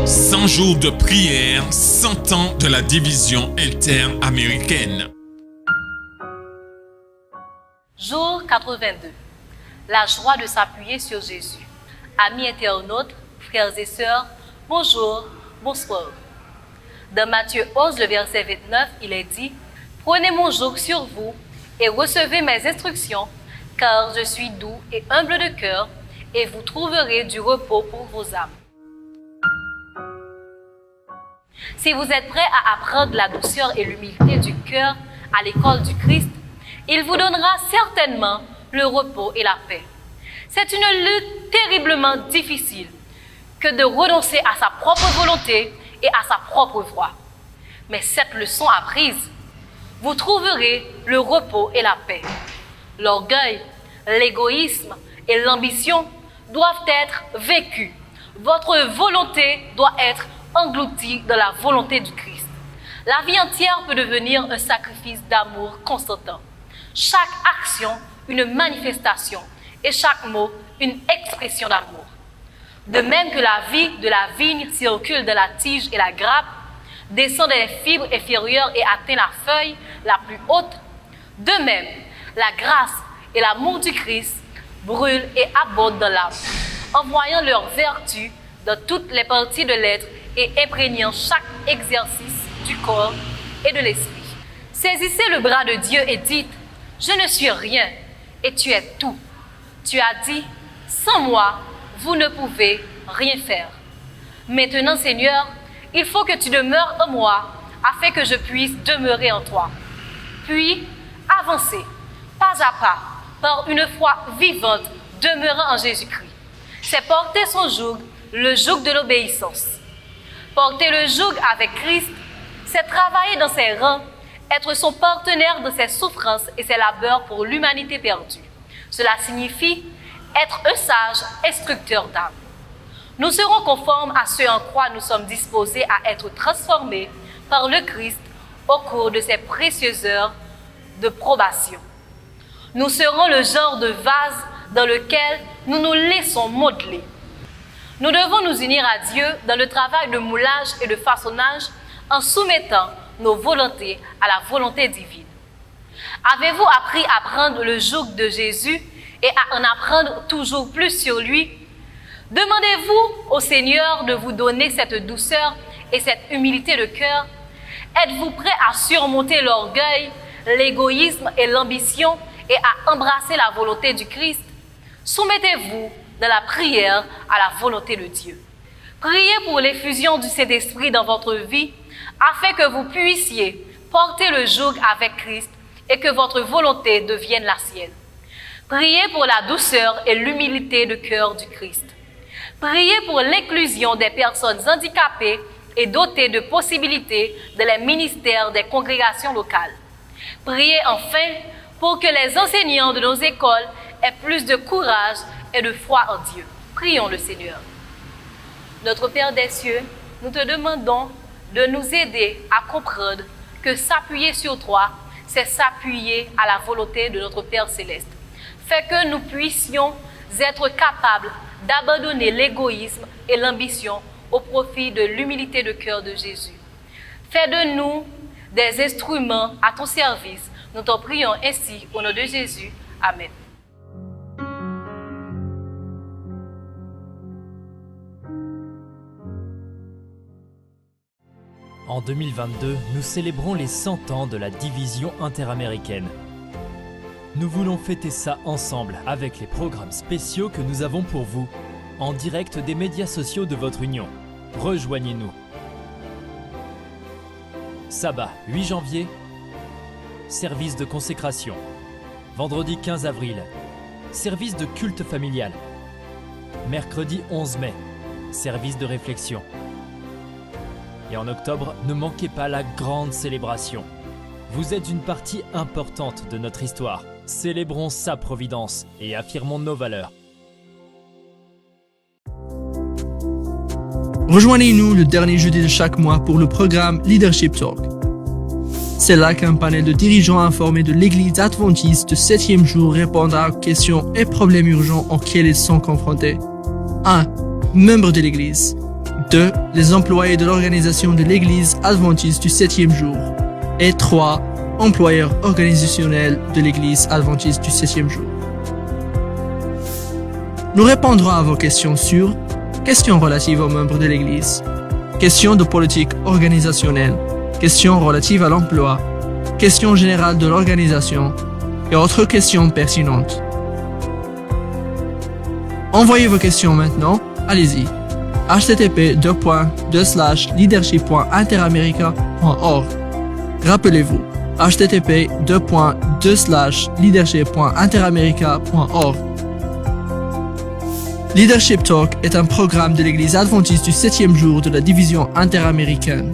100 jours de prière, 100 ans de la division interaméricaine. Jour 82. La joie de s'appuyer sur Jésus. Amis internautes, frères et sœurs, bonjour, bonsoir. Dans Matthieu 11, le verset 29, il est dit « Prenez mon joug sur vous et recevez mes instructions, car je suis doux et humble de cœur, et vous trouverez du repos pour vos âmes. » Si vous êtes prêts à apprendre la douceur et l'humilité du cœur à l'école du Christ, il vous donnera certainement le repos et la paix. C'est une lutte terriblement difficile que de renoncer à sa propre volonté et à sa propre voix. Mais cette leçon apprise, vous trouverez le repos et la paix. L'orgueil, l'égoïsme et l'ambition doivent être vécus. Votre volonté doit être engloutie dans la volonté du Christ. La vie entière peut devenir un sacrifice d'amour constantin. Chaque action, une manifestation, et chaque mot, une expression d'amour. De même que la vie de la vigne circule de la tige et la grappe, descend des fibres inférieures et atteint la feuille la plus haute, de même, la grâce et l'amour du Christ brûlent et abondent dans l'âme, envoyant leur vertu dans toutes les parties de l'être et imprégnant chaque exercice du corps et de l'esprit. Saisissez le bras de Dieu et dites « Je ne suis rien et tu es tout. Tu as dit « Sans moi, vous ne pouvez rien faire. » Maintenant, Seigneur, il faut que tu demeures en moi afin que je puisse demeurer en toi. Puis, avancez, pas à pas, par une foi vivante, demeurant en Jésus-Christ. C'est porter son joug, le joug de l'obéissance. Porter le joug avec Christ, c'est travailler dans ses rangs, être son partenaire dans ses souffrances et ses labeurs pour l'humanité perdue. Cela signifie être un sage instructeur d'âme. Nous serons conformes à ce en quoi nous sommes disposés à être transformés par le Christ au cours de ces précieuses heures de probation. Nous serons le genre de vase dans lequel nous nous laissons modeler. Nous devons nous unir à Dieu dans le travail de moulage et de façonnage en soumettant nos volontés à la volonté divine. Avez-vous appris à prendre le joug de Jésus et à en apprendre toujours plus sur lui? Demandez-vous au Seigneur de vous donner cette douceur et cette humilité de cœur. Êtes-vous prêt à surmonter l'orgueil, l'égoïsme et l'ambition et à embrasser la volonté du Christ? Soumettez-vous dans la prière à la volonté de Dieu. Priez pour l'effusion du Saint-Esprit dans votre vie afin que vous puissiez porter le joug avec Christ et que votre volonté devienne la sienne. Priez pour la douceur et l'humilité de cœur du Christ. Priez pour l'inclusion des personnes handicapées et dotées de possibilités dans les ministères des congrégations locales. Priez enfin pour que les enseignants de nos écoles aient plus de courage et de foi en Dieu. Prions le Seigneur. Notre Père des cieux, nous te demandons de nous aider à comprendre que s'appuyer sur toi, c'est s'appuyer à la volonté de notre Père céleste. Fais que nous puissions être capables d'abandonner l'égoïsme et l'ambition au profit de l'humilité de cœur de Jésus. Fais de nous des instruments à ton service. Nous t'en prions ainsi au nom de Jésus. Amen. En 2022, nous célébrons les 100 ans de la division interaméricaine. Nous voulons fêter ça ensemble avec les programmes spéciaux que nous avons pour vous, en direct des médias sociaux de votre union. Rejoignez-nous. Sabbat 8 janvier, service de consécration. Vendredi 15 avril, service de culte familial. Mercredi 11 mai, service de réflexion. Et en octobre, ne manquez pas la grande célébration. Vous êtes une partie importante de notre histoire. Célébrons sa providence et affirmons nos valeurs. Rejoignez-nous le dernier jeudi de chaque mois pour le programme Leadership Talk. C'est là qu'un panel de dirigeants informés de l'Église adventiste de 7e jour répondra aux questions et problèmes urgents auxquels ils sont confrontés. 1. Membres de l'Église. 2. Les employés de l'organisation de l'Église adventiste du 7e jour. Et 3. Employeurs organisationnels de l'Église adventiste du 7e jour. Nous répondrons à vos questions sur questions relatives aux membres de l'Église, questions de politique organisationnelle, questions relatives à l'emploi, questions générales de l'organisation et autres questions pertinentes. Envoyez vos questions maintenant, allez-y. http://leadership.interamerica.org. Rappelez-vous, http://leadership.interamerica.org. Leadership Talk est un programme de l'Église adventiste du 7e jour de la division interaméricaine.